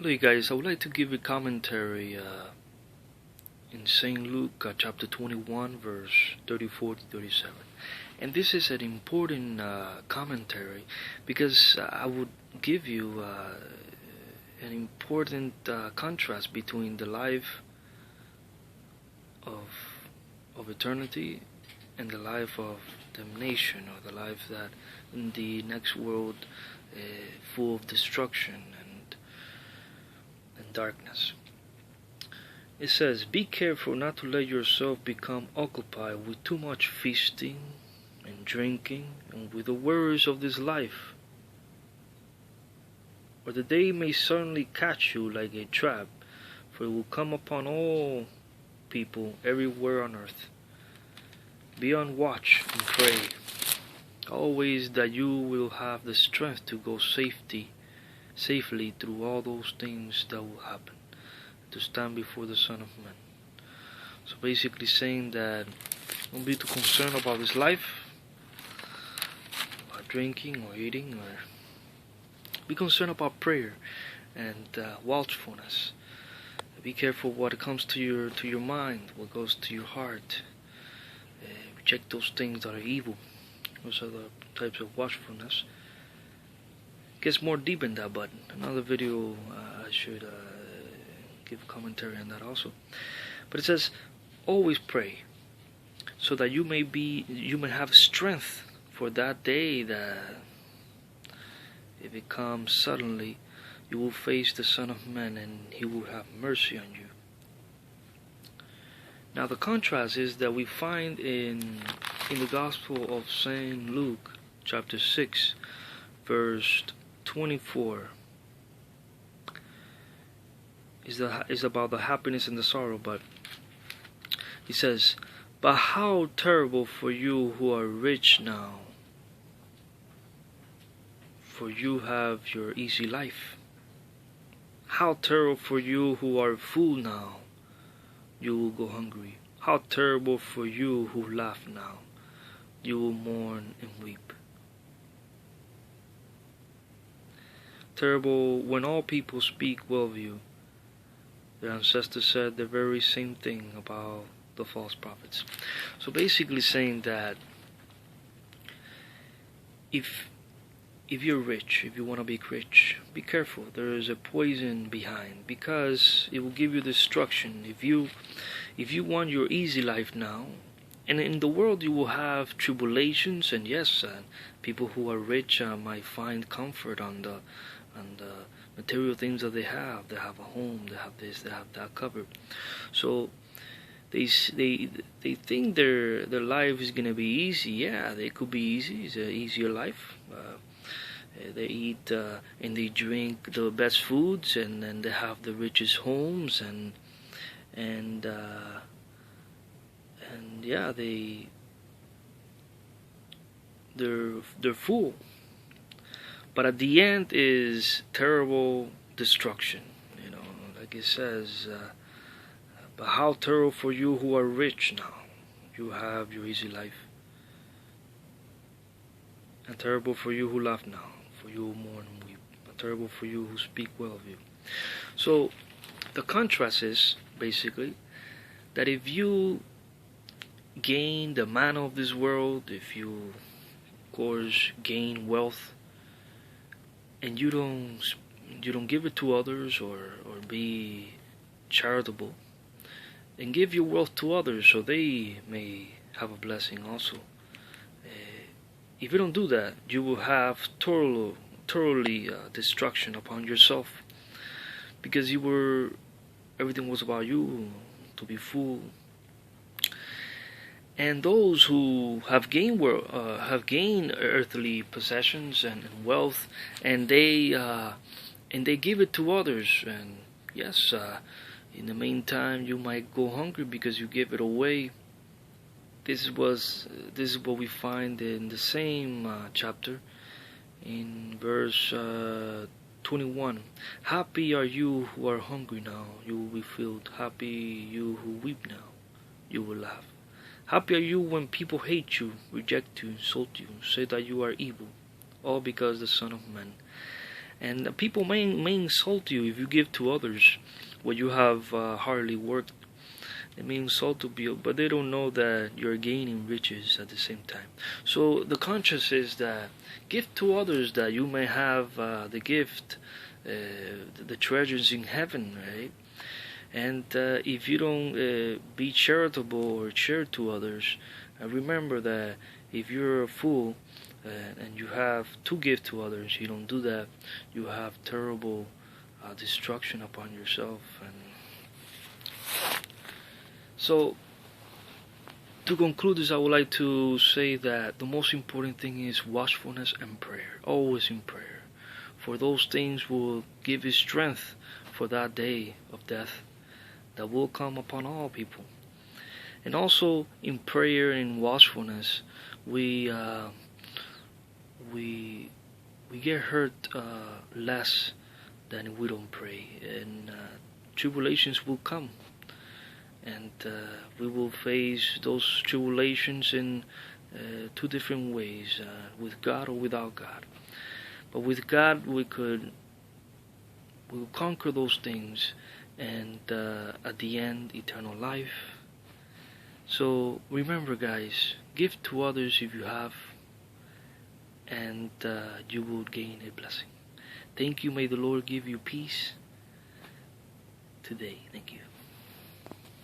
Hello, you guys. I would like to give a commentary in St. Luke chapter 21, verse 34 to 37. And this is an important commentary because I would give you an important contrast between the life of eternity and the life of damnation, or the life that in the next world full of destruction and darkness. It says, "Be careful not to let yourself become occupied with too much feasting and drinking and with the worries of this life, or the day may suddenly catch you like a trap, for it will come upon all people everywhere on earth. Be on watch and pray always that you will have the strength to go safely through all those things that will happen, to stand before the Son of Man." So basically saying that don't be too concerned about this life, about drinking or eating, or be concerned about prayer and watchfulness. Be careful what comes to your mind, what goes to your heart. Reject those things that are evil. Those are the types of watchfulness. Gets more deep in that, but another video I should give commentary on that also. But it says, always pray, so that you may have strength for that day that if it comes suddenly, you will face the Son of Man and He will have mercy on you. Now the contrast is that we find in the Gospel of St. Luke, chapter 6, verse 24, is about the happiness and the sorrow, but he says, "But how terrible for you who are rich now, for you have your easy life. How terrible for you who are full now, you will go hungry. How terrible for you who laugh now, you will mourn and weep." Terrible when all people speak well of you. Their ancestors said the very same thing about the false prophets. So basically saying that if you're rich, if you want to be rich, be careful. There is a poison behind, because it will give you destruction. If you want your easy life now, and in the world you will have tribulations, and yes, people who are rich might find comfort on the material things that they have. They have a home, they have this, they have that covered. So they think their life is gonna be easy. Yeah, they could be easy. It's an easier life. They eat and they drink the best foods, and then they have the richest homes, and yeah, they're full. But at the end is terrible destruction. Like it says, "But how terrible for you who are rich now, you have your easy life. And terrible for you who laugh now, for you will mourn and weep. And terrible for you who speak well of you." So the contrast is basically that if you gain the manna of this world, if you, of course, gain wealth, and you don't give it to others, or be charitable and give your wealth to others so they may have a blessing also. If you don't do that, you will have thoroughly destruction upon yourself, because everything was about you, to be full. And those who have gained earthly possessions and wealth, and they give it to others, and yes, in the meantime you might go hungry because you give it away. This is what we find in the same chapter, in verse 21. "Happy are you who are hungry now, you will be filled. Happy you who weep now, you will laugh. Happy are you when people hate you, reject you, insult you, say that you are evil, all because the Son of Man And people may insult you if you give to others what you have hardly worked. They may insult you, but they don't know that you're gaining riches at the same time. So the conscience is that give to others that you may have the gift, the treasures in heaven, right? And if you don't be charitable or share to others, remember that if you're a fool and you have to give to others, you don't do that, you have terrible destruction upon yourself. And so, to conclude this, I would like to say that the most important thing is watchfulness and prayer, always in prayer, for those things will give you strength for that day of death that will come upon all people. And also in prayer and watchfulness, we get hurt less than if we don't pray, and tribulations will come, and we will face those tribulations in two different ways, with God or without God. But with God, we'll conquer those things, and at the end, eternal life. So remember, guys, give to others if you have, and you will gain a blessing. Thank you. May the Lord give you peace today. Thank you.